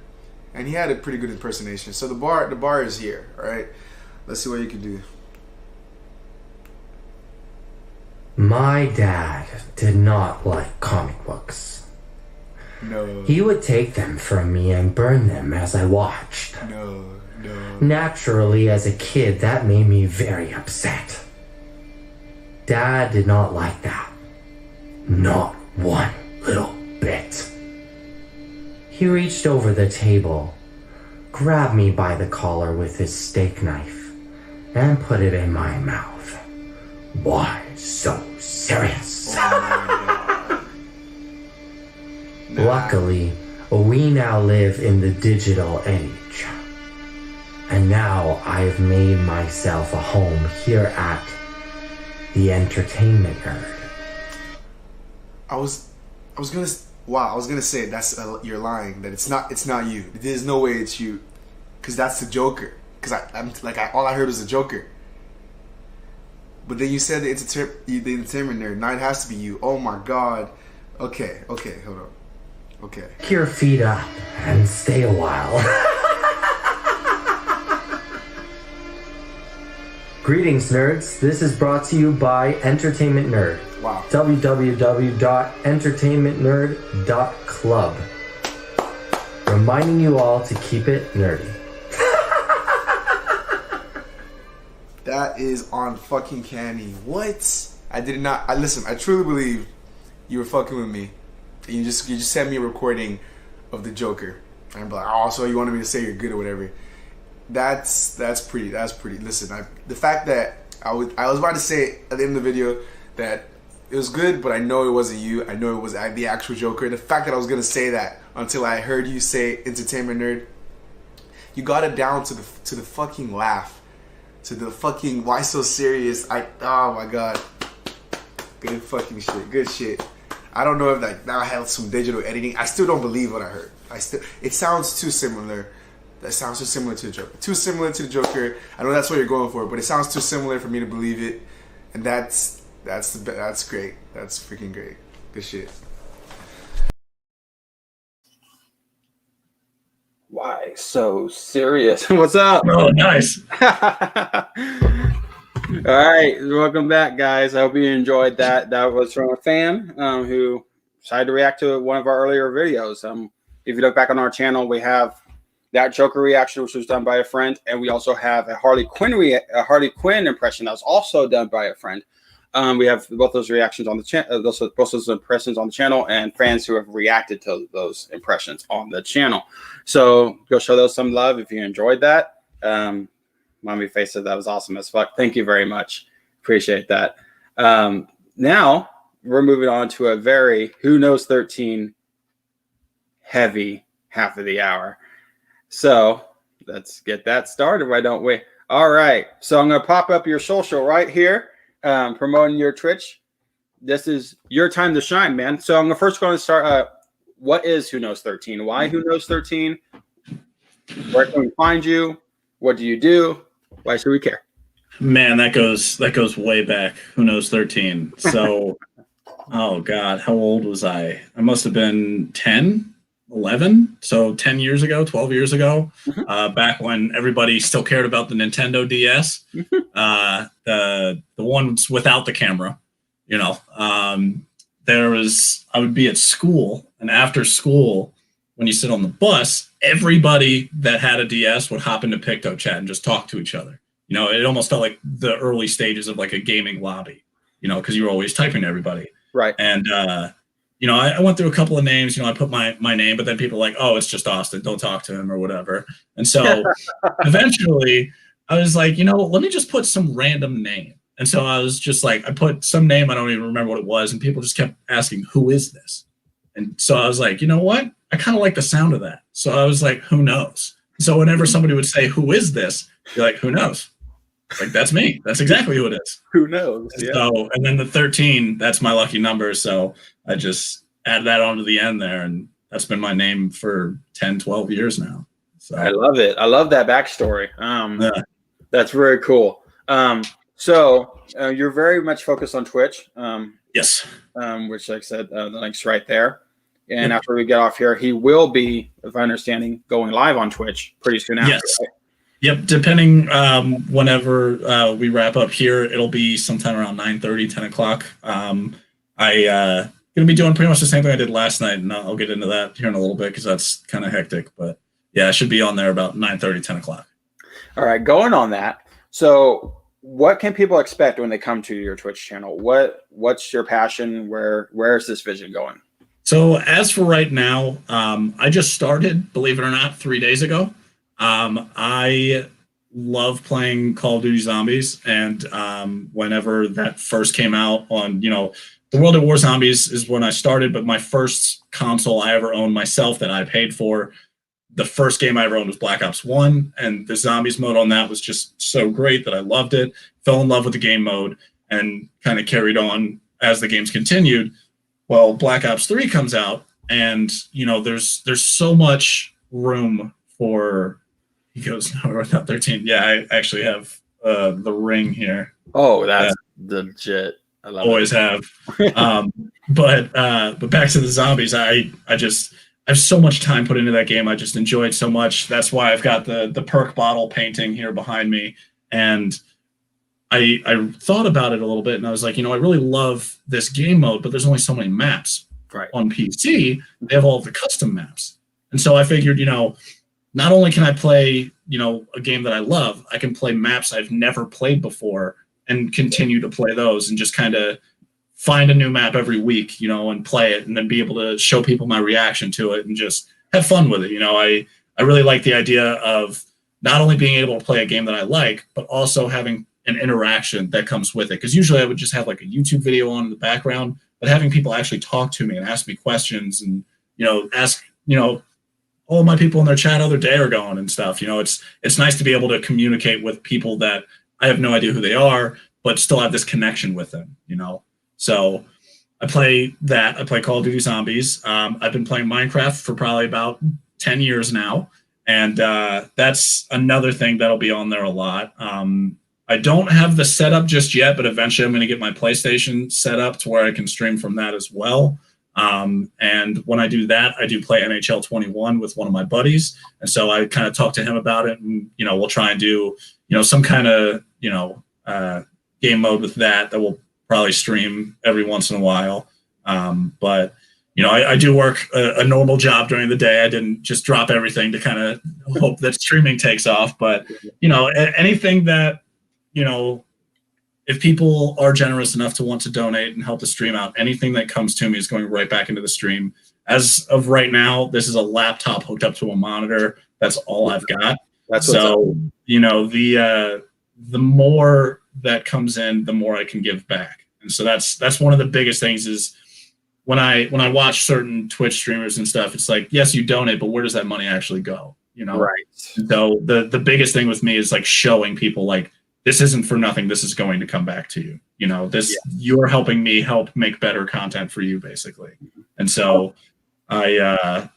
and he had a pretty good impersonation. So the bar is here. All right, let's see what you can do. My dad did not like comic books. No. He would take them from me and burn them as I watched. No. Naturally, as a kid, that made me very upset. Dad did not like that. Not one little bit. He reached over the table, grabbed me by the collar with his steak knife, and put it in my mouth. Why so serious? Luckily, we now live in the digital age. And now I've made myself a home here at the Entertainment Nerd. I was gonna say that's you're lying. That it's not you. There's no way it's you, because that's the Joker. Because all I heard was the Joker. But then you said the Entertainment Nerd. Now it has to be you. Oh my God. Okay, hold on. Okay. Pick your feet up and stay a while. Greetings, nerds. This is brought to you by Entertainment Nerd. Wow. www.entertainmentnerd.club. Reminding you all to keep it nerdy. That is on fucking canny. What? I did not. Listen. I truly believe you were fucking with me. And you just sent me a recording of the Joker. And I'm like, oh, so you wanted me to say you're good or whatever. That's pretty. Listen, the fact that I was about to say at the end of the video that it was good, but I know it wasn't you. I know it was the actual Joker. The fact that I was gonna say that until I heard you say entertainment nerd, you got it down to the fucking laugh, to the fucking why so serious. Oh my god, good fucking shit, good shit. I don't know if like now I have some digital editing. I still don't believe what I heard. It sounds too similar. That sounds too similar to the Joker. Too similar to the Joker. I know that's what you're going for, but it sounds too similar for me to believe it. And that's great. That's freaking great. Good shit. Why so serious? What's up? Oh, nice. All right, welcome back, guys. I hope you enjoyed that. That was from a fan who decided to react to one of our earlier videos. If you look back on our channel, we have that Joker reaction, which was done by a friend, and we also have a Harley Quinn impression that was also done by a friend. We have both those reactions on the channel, both those impressions on the channel, and fans who have reacted to those impressions on the channel. So go show those some love if you enjoyed that. Mommy Face said that was awesome as fuck. Thank you very much. Appreciate that. Now we're moving on to a very whoknowz13 heavy half of the hour. So let's get that started. Why don't we? All right. So I'm going to pop up your social right here. Promoting your Twitch. This is your time to shine, man. So I'm first going to start. What is whoknowz13? Why whoknowz13? Where can we find you? What do you do? Why should we care? Man, that goes way back. whoknowz13. So, oh God, how old was I? I must have been 10, 11. So 10 years ago, 12 years ago, back when everybody still cared about the Nintendo DS, the ones without the camera. You know, I would be at school, and after school, when you sit on the bus, everybody that had a DS would hop into Picto Chat and just talk to each other. You know, it almost felt like the early stages of like a gaming lobby, you know, because you were always typing to everybody. Right. And, you know, I went through a couple of names, you know, I put my name, but then people were like, oh, it's just Austin. Don't talk to him or whatever. And so eventually I was like, you know, let me just put some random name. And so I was just like, I put some name, I don't even remember what it was. And people just kept asking, who is this? And so I was like, you know what? I kind of like the sound of that. So I was like, who knows? So whenever somebody would say, who is this? You're like, who knows? Like, that's me. That's exactly who it is. Who knows? Yeah. So, and then the 13, that's my lucky number. So I just add that onto the end there. And that's been my name for 10, 12 years now. So I love it. I love that backstory. Yeah. That's very cool. So you're very much focused on Twitch. Yes. Which, like I said, the link's right there. And after we get off here, he will be, if I'm understanding, going live on Twitch pretty soon after. Yes. Right? Yep. Depending whenever we wrap up here, it'll be sometime around 9:30, 10 o'clock. I'm going to be doing pretty much the same thing I did last night, and I'll get into that here in a little bit because that's kind of hectic. But yeah, I should be on there about 9:30, 10 o'clock. All right. Going on that. So what can people expect when they come to your Twitch channel? What's your passion? Where is this vision going? So as for right now, I just started, believe it or not, 3 days ago. I love playing Call of Duty Zombies, and whenever that first came out on, you know, the World at War Zombies is when I started, but my first console I ever owned myself that I paid for, the first game I ever owned was Black Ops 1, and the Zombies mode on that was just so great that I loved it, fell in love with the game mode, and kind of carried on as the games continued. Well, Black Ops 3 comes out, and, you know, there's so much room for, he goes nowhere without 13. Yeah, I actually have the ring here. Oh, that's legit. I love always it. Have. But back to the Zombies, I have so much time put into that game. I just enjoy it so much. That's why I've got the perk bottle painting here behind me. And I thought about it a little bit, and I was like, you know, I really love this game mode, but there's only so many maps. Right. On PC, they have all of the custom maps. And so I figured, you know, not only can I play a game that I love, I can play maps I've never played before and continue to play those and just kind of find a new map every week, and play it, and then be able to show people my reaction to it and just have fun with it. I really like the idea of not only being able to play a game that I like, but also having an interaction that comes with it. Because usually I would just have like a YouTube video on in the background, but having people actually talk to me and ask me questions and, ask, all my people in their chat how their day are going and stuff. It's nice to be able to communicate with people that I have no idea who they are, but still have this connection with them, So I play that. I play Call of Duty Zombies. I've been playing Minecraft for probably about 10 years now. And that's another thing that'll be on there a lot. I don't have the setup just yet, but eventually I'm going to get my PlayStation set up to where I can stream from that as well. And when I do that, I do play NHL 21 with one of my buddies. And so I kind of talk to him about it, and, we'll try and do, some kind of, game mode with that we'll probably stream every once in a while. But I do work a normal job during the day. I didn't just drop everything to kind of hope that streaming takes off. But, anything that, if people are generous enough to want to donate and help the stream out, anything that comes to me is going right back into the stream. As of right now, this is a laptop hooked up to a monitor. That's all I've got. So, the more that comes in, the more I can give back. And so that's one of the biggest things is when I watch certain Twitch streamers and stuff, it's like, yes, you donate, but where does that money actually go? Right. So the biggest thing with me is like showing people like, this isn't for nothing. This is going to come back to you. You're helping me help make better content for you, basically. And so I,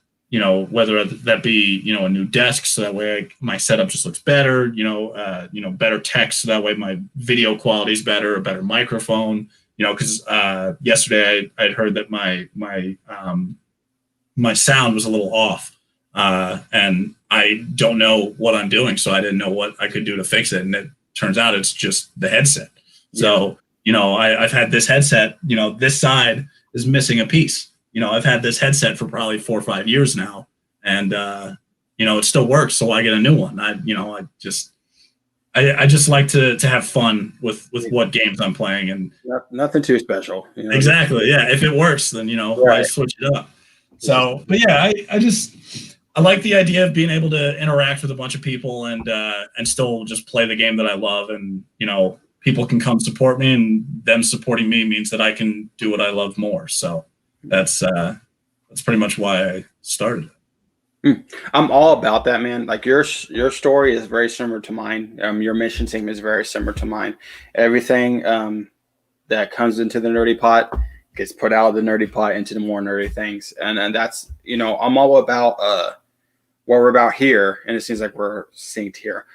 whether that be, a new desk, so that way my setup just looks better, better text, so that way my video quality is better, a better microphone, because yesterday I'd heard that my sound was a little off, and I don't know what I'm doing, so I didn't know what I could do to fix it. And it turns out it's just the headset. So, I've had this headset, this side is missing a piece. I've had this headset for probably 4 or 5 years now, and it still works. So I get a new one. I just like to have fun with what games I'm playing, and nothing too special. Exactly. Yeah. If it works, then, right. I switch it up. So, but yeah, I like the idea of being able to interact with a bunch of people and still just play the game that I love. And, people can come support me, and them supporting me means that I can do what I love more. So that's pretty much why I started. I'm all about that, man. Like your story is very similar to mine. Your mission statement is very similar to mine. Everything that comes into the nerdy pot gets put out of the nerdy pot into the more nerdy things. And that's, I'm all about what we're about here. And it seems like we're synced here.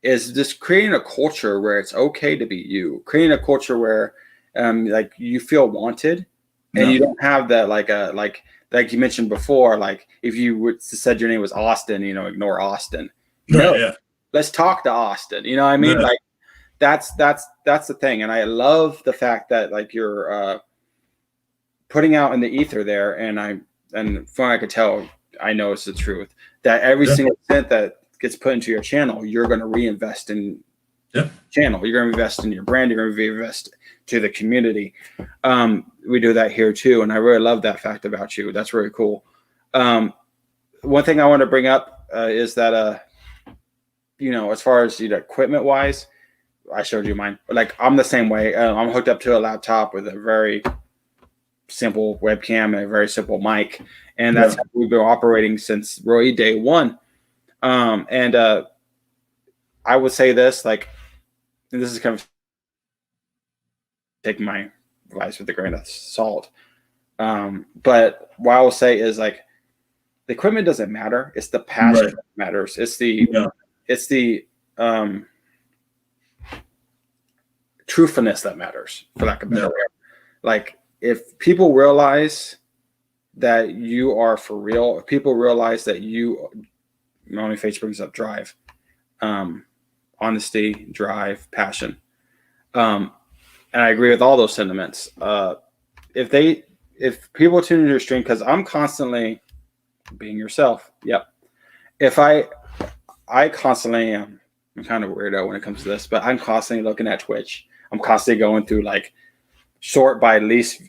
Is just creating a culture where it's okay to be you, creating a culture where like you feel wanted, and you don't have that like you mentioned before, like if you said your name was Austin, ignore Austin. Let's talk to Austin. You know what I mean? Yeah. Like that's the thing. And I love the fact that like you're putting out in the ether there, and from what I could tell, I know it's the truth, that every single cent that gets put into your channel, you're going to reinvest in channel. You're going to invest in your brand. You're going to reinvest to the community. We do that here too, and I really love that fact about you. That's really cool. One thing I want to bring up is that as far as equipment wise, I showed you mine. Like I'm the same way. I'm hooked up to a laptop with a very simple webcam and a very simple mic, and that's how we've been operating since really day one. And I would say this, like, and this is kind of taking my advice with a grain of salt. But what I will say is like, the equipment doesn't matter. It's the passion that matters. It's the truthfulness that matters, for lack of a better word. Like if people realize that you are for real, if people realize that you, Mommy Face brings up drive, honesty, drive, passion. And I agree with all those sentiments. If people tune into your stream, because I'm constantly being yourself. Yep. If I I constantly am. I'm kind of a weirdo when it comes to this, but I'm constantly looking at Twitch. I'm constantly going through like sort by least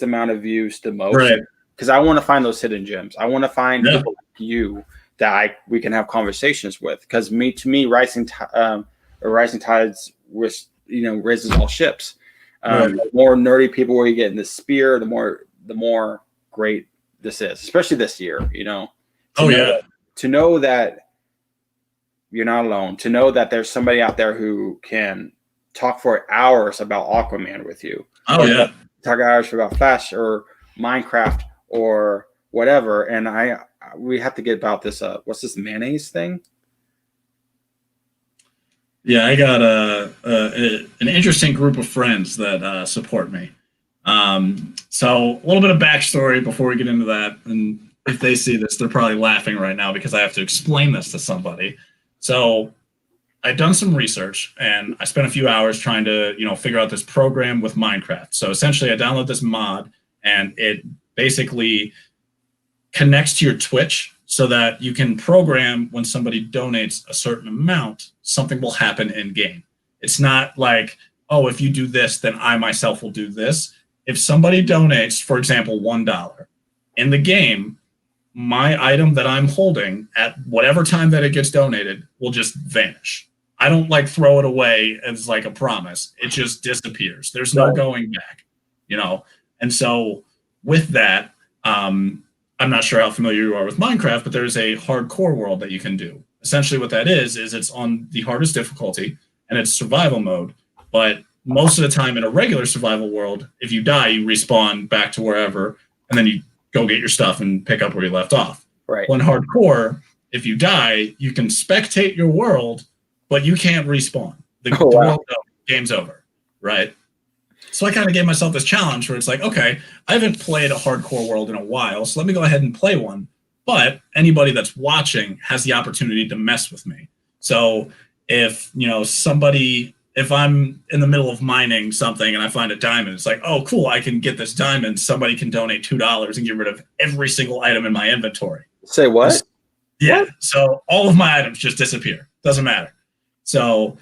amount of views to most, Right. because I want to find those hidden gems. I want to find people like you that we can have conversations with. Because to me, rising tides raises all ships. The more nerdy people where you get in the spear, the more great this is, especially this year. To know that you're not alone, to know that there's somebody out there who can talk for hours about Aquaman with you. Talk hours about Flash or Minecraft or whatever. And we have to get about this. What's this mayonnaise thing? Yeah, I got an interesting group of friends that support me. So a little bit of backstory before we get into that. And if they see this, they're probably laughing right now because I have to explain this to somebody. So I'd done some research and I spent a few hours trying to, figure out this program with Minecraft. So essentially I download this mod and it basically connects to your Twitch so that you can program when somebody donates a certain amount, something will happen in game. It's not like, oh, if you do this, then I myself will do this. If somebody donates, for example, $1 in the game, my item that I'm holding at whatever time that it gets donated will just vanish. I don't throw it away as a promise. It just disappears. There's no going back, And so with that, I'm not sure how familiar you are with Minecraft, but there's a hardcore world that you can do. Essentially what that is it's on the hardest difficulty and it's survival mode. But most of the time in a regular survival world, if you die, you respawn back to wherever, and then you go get your stuff and pick up where you left off. Right. Well, in hardcore, if you die, you can spectate your world, but you can't respawn. The world, game's over, right? So I kind of gave myself this challenge where it's okay, I haven't played a hardcore world in a while, so let me go ahead and play one. But anybody that's watching has the opportunity to mess with me. So if, if I'm in the middle of mining something and I find a diamond, it's oh, cool, I can get this diamond. Somebody can donate $2 and get rid of every single item in my inventory. Say what? Yeah. What? So all of my items just disappear. Doesn't matter. So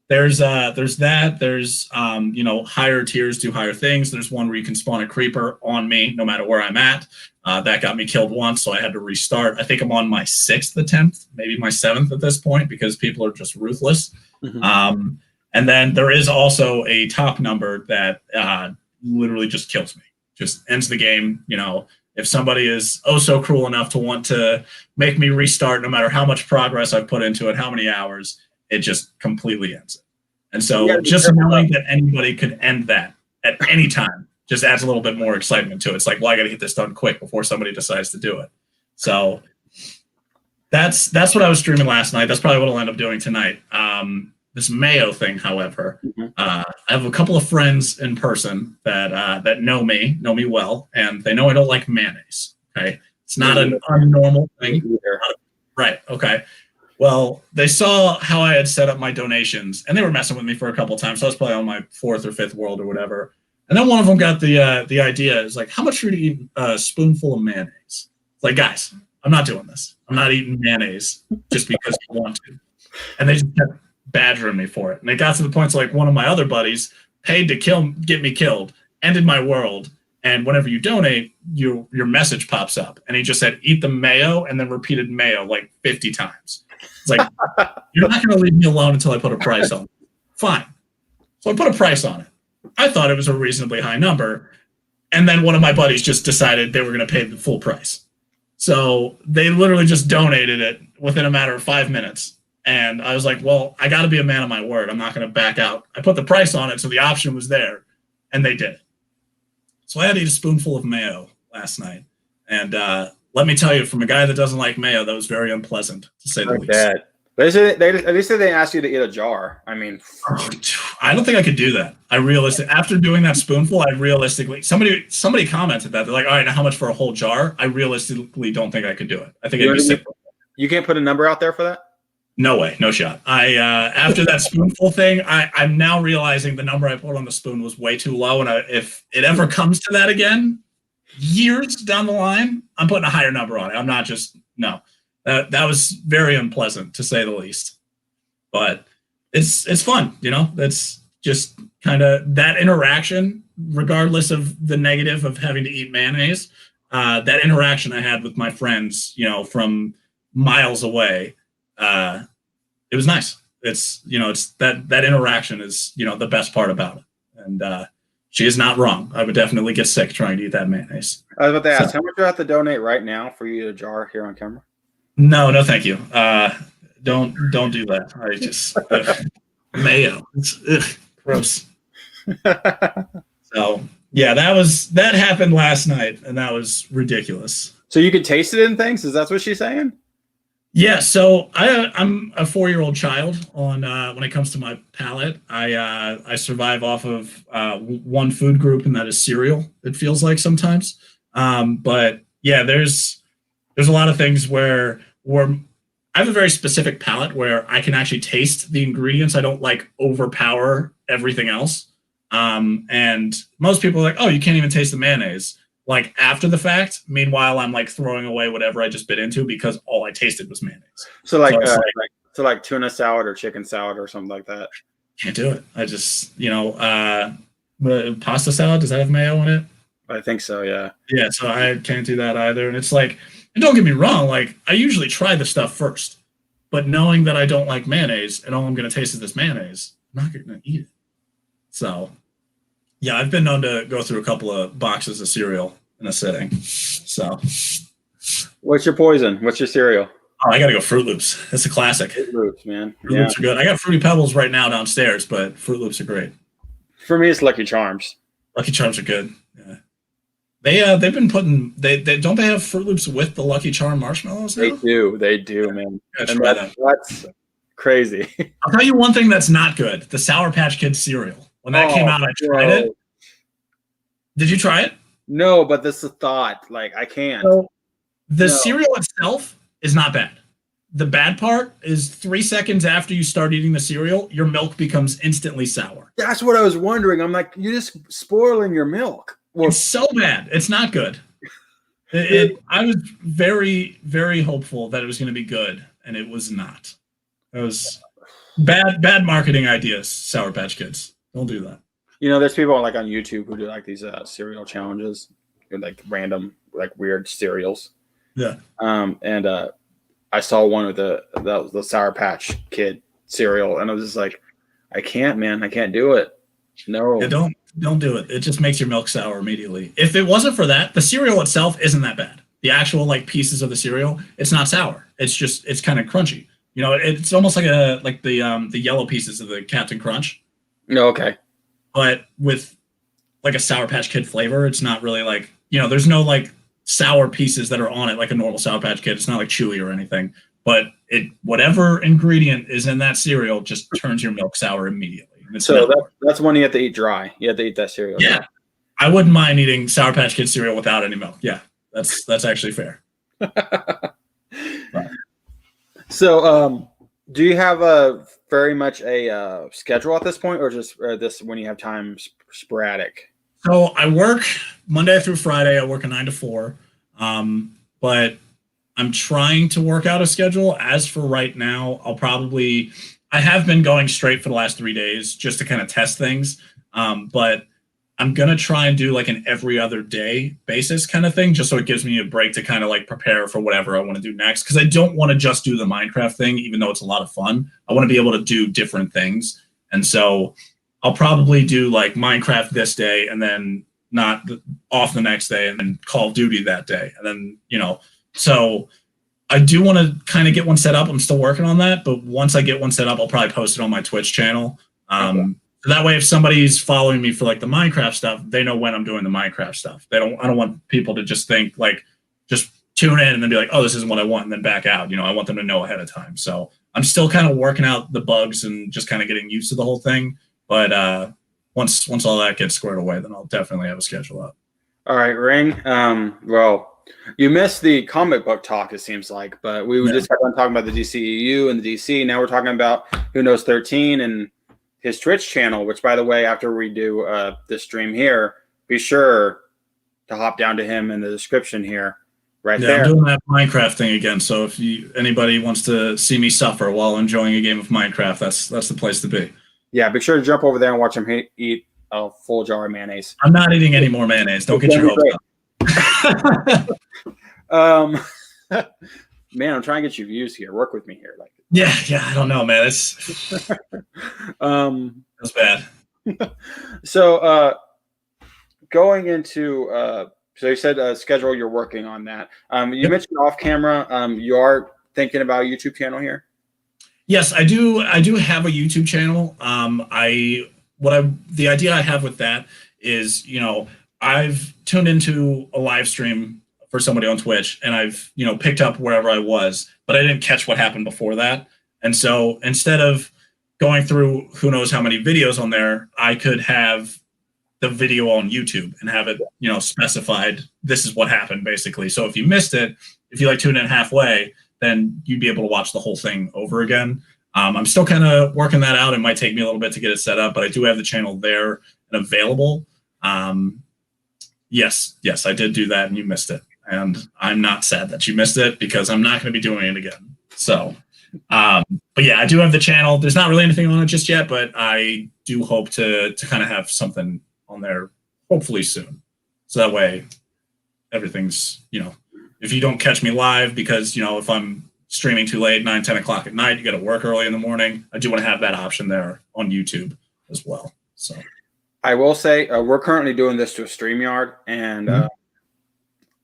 there's that. There's, higher tiers do higher things. There's one where you can spawn a creeper on me no matter where I'm at. That got me killed once, so I had to restart. I think I'm on my 6th attempt, maybe my 7th at this point, because people are just ruthless. Mm-hmm. And then there is also a top number that literally just kills me, just ends the game. If somebody is so cruel enough to want to make me restart, no matter how much progress I've put into it, how many hours, it just completely ends it. And so just knowing that anybody could end that at any time just adds a little bit more excitement to it. It's well, I got to get this done quick before somebody decides to do it. So that's what I was streaming last night. That's probably what I'll end up doing tonight. This mayo thing, however, I have a couple of friends in person that know me well, and they know I don't like mayonnaise. Okay, it's not an unnormal thing. Right. Okay. Well, they saw how I had set up my donations, and they were messing with me for a couple of times. So I was probably on my 4th or 5th world or whatever. And then one of them got the idea. Is how much are you to eat a spoonful of mayonnaise? It's guys, I'm not doing this. I'm not eating mayonnaise just because you want to. And they just kept badgering me for it. And it got to the point one of my other buddies paid to get me killed, ended my world. And whenever you donate, your message pops up. And he just said, eat the mayo, and then repeated mayo 50 times. It's you're not going to leave me alone until I put a price on it. Fine. So I put a price on it. I thought it was a reasonably high number. And then one of my buddies just decided they were going to pay the full price. So they literally just donated it within a matter of 5 minutes. And I was well, I got to be a man of my word. I'm not going to back out. I put the price on it, so the option was there. And they did it. So I had to eat a spoonful of mayo last night. And let me tell you, from a guy that doesn't like mayo, that was very unpleasant, to say the least. Bad. But at least they didn't ask you to eat a jar. I mean, I don't think I could do that. After doing that spoonful, somebody commented that. They're all right, now how much for a whole jar? I realistically don't think I could do it. I think it'd be simple. You can't put a number out there for that? No way, no shot. After that spoonful thing, I'm now realizing the number I put on the spoon was way too low. And if it ever comes to that again, years down the line, I'm putting a higher number on it. I'm not just, no. that was very unpleasant to say the least. But it's fun, you know. That's just kind of that interaction, regardless of the negative of having to eat mayonnaise. That interaction I had with my friends, you know, from miles away, it was nice. It's, you know, it's that interaction is, you know, the best part about it. And she is not wrong. I would definitely get sick trying to eat that mayonnaise. I was about to ask, how much do I have to donate right now for you to jar here on camera? No, thank you. Don't do that. I just mayo. It's gross. So yeah, that happened last night, and that was ridiculous. So you could taste it in things? Is that what she's saying? Yeah, so I'm a 4-year-old child on when it comes to my palate. I survive off of one food group, and that is cereal. It feels like sometimes, but yeah, there's a lot of things where I have a very specific palate where I can actually taste the ingredients. I don't like overpower everything else. And most people are like, oh, you can't even taste the mayonnaise. Like after the fact, meanwhile, I'm like throwing away whatever I just bit into because all I tasted was mayonnaise. So like tuna salad or chicken salad or something like that. Can't do it. I just, you know, pasta salad, does that have mayo in it? I think so, yeah. Yeah, so I can't do that either. And it's like, and don't get me wrong, like I usually try the stuff first, but knowing that I don't like mayonnaise and all I'm going to taste is this mayonnaise, I'm not going to eat it. So yeah, I've been known to go through a couple of boxes of cereal in a sitting. So, what's your poison? What's your cereal? Oh, I got to go Fruit Loops. That's a classic. Fruit Loops, man. Fruit Loops are good. I got Fruity Pebbles right now downstairs, but Fruit Loops are great. For me, it's Lucky Charms. Lucky Charms are good. Yeah. They've been putting they don't they have Fruit Loops with the Lucky Charm marshmallows now? They do, man. That's crazy. I'll tell you one thing that's not good: the Sour Patch Kids cereal. When that came out, I tried it. Did you try it? No, but this is a thought. Like, I can't. So, the cereal itself is not bad. The bad part is 3 seconds after you start eating the cereal, your milk becomes instantly sour. That's what I was wondering. I'm like, you're just spoiling your milk. Well, it's so bad. It's not good. I was very, very hopeful that it was going to be good, and it was not. It was bad marketing ideas, Sour Patch Kids. Don't do that. You know, there's people like on YouTube who do like these cereal challenges, like random, like weird cereals. Yeah. And I saw one with the Sour Patch Kid cereal, and I was just like, I can't, man. I can't do it. No. Yeah, don't do it. It just makes your milk sour immediately. If it wasn't for that, the cereal itself isn't that bad. The actual like pieces of the cereal, it's not sour. It's kind of crunchy. You know, it's almost like the yellow pieces of the Captain Crunch. No, okay. But with like a Sour Patch Kid flavor, it's not really like, you know, there's no like sour pieces that are on it like a normal Sour Patch Kid. It's not like chewy or anything. But whatever ingredient is in that cereal just turns your milk sour immediately. So that's one you have to eat dry. You have to eat that cereal. Yeah. Dry. I wouldn't mind eating Sour Patch Kid cereal without any milk. Yeah. That's actually fair. Right. So do you have very much a schedule at this point, or just this when you have time sporadic? So I work Monday through Friday. I work a 9 to 4. But I'm trying to work out a schedule. As for right now, I have been going straight for the last 3 days just to kind of test things. But I'm going to try and do like an every other day basis kind of thing, just so it gives me a break to kind of like prepare for whatever I want to do next. Because I don't want to just do the Minecraft thing, even though it's a lot of fun. I want to be able to do different things. And so I'll probably do like Minecraft this day and then not off the next day and then Call of Duty that day. And then, you know, so I do want to kind of get one set up. I'm still working on that. But once I get one set up, I'll probably post it on my Twitch channel. So that way, if somebody's following me for like the Minecraft stuff, they know when I'm doing the Minecraft stuff. I don't want people to just think like, just tune in and then be like, oh, this isn't what I want, and then back out. You know, I want them to know ahead of time. So I'm still kind of working out the bugs and just kind of getting used to the whole thing. But once all that gets squared away, then I'll definitely have a schedule up. All right, Ring. Well, you missed the comic book talk, it seems like, but we just got on talking about the DCEU and the DC. Now we're talking about whoknowz13 and his Twitch channel, which, by the way, after we do this stream here, be sure to hop down to him in the description here right Yeah, there. I'm doing that Minecraft thing again. So if anybody wants to see me suffer while enjoying a game of Minecraft, that's the place to be. Yeah, be sure to jump over there and watch him eat a full jar of mayonnaise. I'm not eating any more mayonnaise. Don't get your hopes up. Man, I'm trying to get you views here. Work with me here, like. Yeah, I don't know, man. That's bad. So going into so you said schedule, you're working on that. You mentioned off camera, you are thinking about a YouTube channel here. Yes, I do have a YouTube channel. The idea I have with that is, I've tuned into a live stream for somebody on Twitch, and I've, picked up wherever I was, but I didn't catch what happened before that. And so instead of going through who knows how many videos on there, I could have the video on YouTube and have it, specified this is what happened, basically. So if you missed it, if you tuned in halfway, then you'd be able to watch the whole thing over again. I'm still kind of working that out. It might take me a little bit to get it set up, but I do have the channel there and available. Yes, I did do that, and you missed it. And I'm not sad that you missed it, because I'm not going to be doing it again. So, but yeah, I do have the channel. There's not really anything on it just yet, but I do hope to kind of have something on there hopefully soon. So that way everything's, if you don't catch me live, because, if I'm streaming too late, 9, 10 o'clock at night, you got to work early in the morning, I do want to have that option there on YouTube as well. So I will say we're currently doing this to a StreamYard, and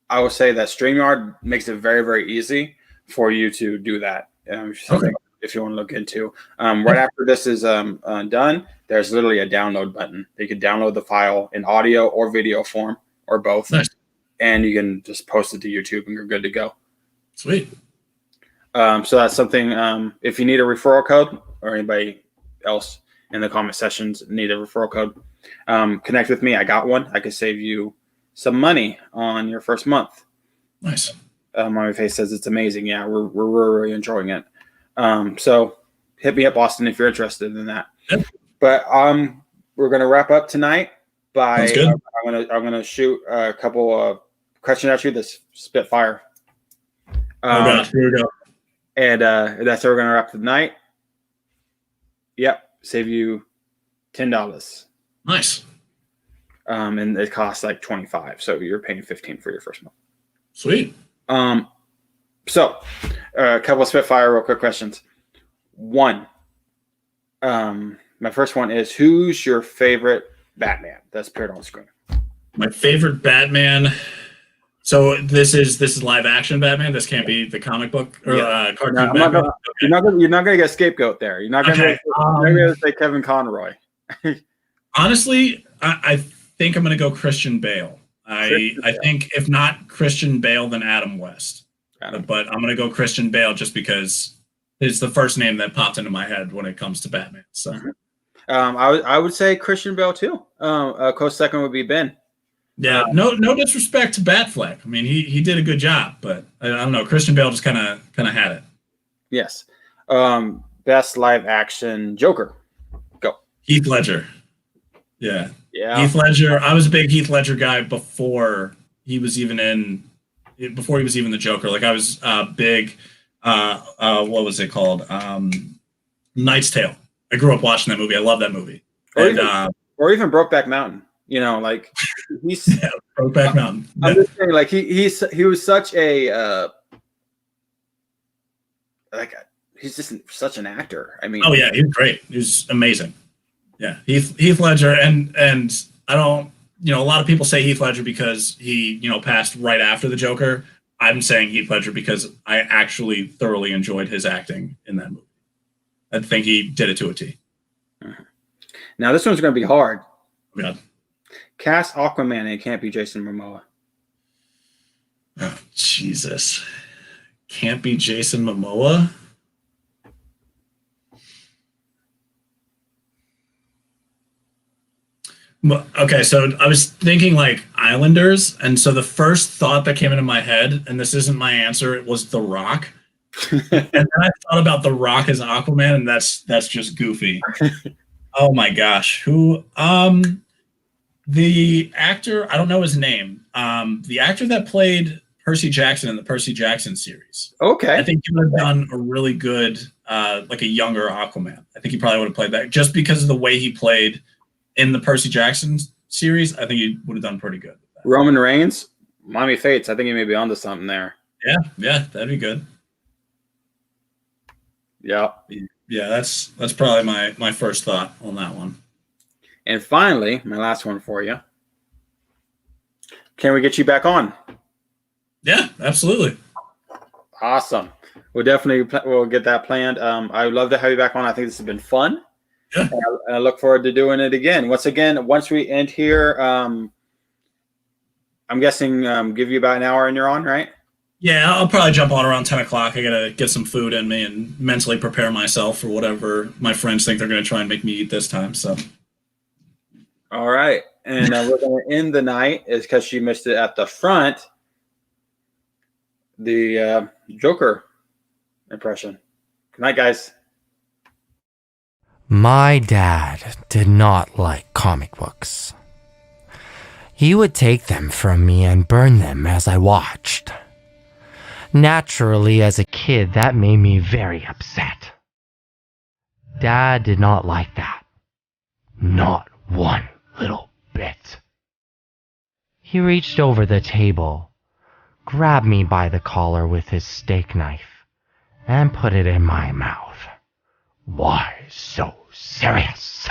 I will say that StreamYard makes it very, very easy for you to do that. Something if you want to look into. Right after this is done, there's literally a download button. You can download the file in audio or video form, or both. Nice. And you can just post it to YouTube, and you're good to go. Sweet. So that's something. If you need a referral code, or anybody else in the comment sections need a referral code, connect with me. I got one. I could save you some money on your first month. Nice. My face says it's amazing. Yeah, we're really enjoying it. So hit me up, Austin, if you're interested in that. Yep. But we're gonna wrap up tonight by I'm gonna shoot a couple of questions at you. This Spitfire. Here we go. And that's how we're gonna wrap the night. Yep, save you $10. Nice. And it costs like $25, so you're paying $15 for your first month. Sweet. So a couple of Spitfire real quick questions. One, my first one is, who's your favorite Batman that's appeared on screen? My favorite Batman. So this is live action Batman. This can't be the comic book or cartoon. No, Batman. You're not gonna get a scapegoat there. You're not gonna say Kevin Conroy. Honestly, I think I'm gonna go Christian Bale. I think if not Christian Bale, then Adam West. But I'm gonna go Christian Bale just because it's the first name that popped into my head when it comes to Batman. So I would say Christian Bale too. A close second would be Ben. Yeah, no disrespect to Batfleck. I mean, he did a good job, but I don't know. Christian Bale just kind of had it. Yes. Best live action Joker. Go. Heath Ledger. Yeah. Yeah. Heath Ledger. I was a big Heath Ledger guy before he was even the Joker. Like I was big. What was it called? Knight's Tale. I grew up watching that movie. I love that movie. Or even Brokeback Mountain. Like he's Brokeback Mountain. I'm just saying, like he was such a he's just such an actor. I mean, oh yeah, he was great. He was amazing. Yeah, Heath Ledger, and I don't, a lot of people say Heath Ledger because he, passed right after the Joker. I'm saying Heath Ledger because I actually thoroughly enjoyed his acting in that movie. I think he did it to a T. Now this one's going to be hard. Yeah. Cast Aquaman and it can't be Jason Momoa. Oh, Jesus. Can't be Jason Momoa? Okay, so I was thinking like Islanders, and so the first thought that came into my head, and this isn't my answer, it was The Rock. And then I thought about The Rock as Aquaman, and that's just goofy. Oh my gosh. Who the actor, I don't know his name. The actor that played Percy Jackson in the Percy Jackson series. Okay. I think he would have done a really good, like a younger Aquaman. I think he probably would have played that just because of the way he played in the Percy Jackson series. I think he would have done pretty good. Roman Reigns, Miami Fates. I think he may be onto something there. Yeah, that'd be good. Yeah. Yeah, that's probably my first thought on that one. And finally, my last one for you. Can we get you back on? Yeah, absolutely. Awesome. We'll get that planned. I would love to have you back on. I think this has been fun. Yeah. And I look forward to doing it again. Once we end here, I'm guessing give you about an hour and you're on, right? Yeah, I'll probably jump on around 10 o'clock. I got to get some food in me and mentally prepare myself for whatever my friends think they're going to try and make me eat this time. So, all right. And we're going to end the night, is because she missed it at the front, the Joker impression. Good night, guys. My dad did not like comic books. He would take them from me and burn them as I watched. Naturally, as a kid, that made me very upset. Dad did not like that. Not one little bit. He reached over the table, grabbed me by the collar with his steak knife, and put it in my mouth. Why so serious?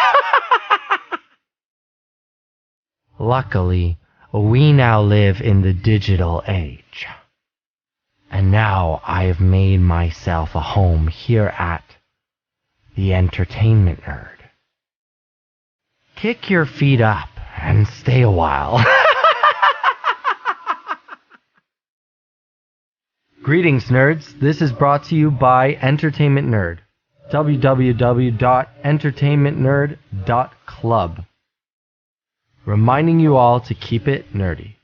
Luckily, we now live in the digital age. And now I have made myself a home here at the Entertainment Nerd. Kick your feet up and stay a while. Greetings, nerds. This is brought to you by Entertainment Nerd. www.entertainmentnerd.club. Reminding you all to keep it nerdy.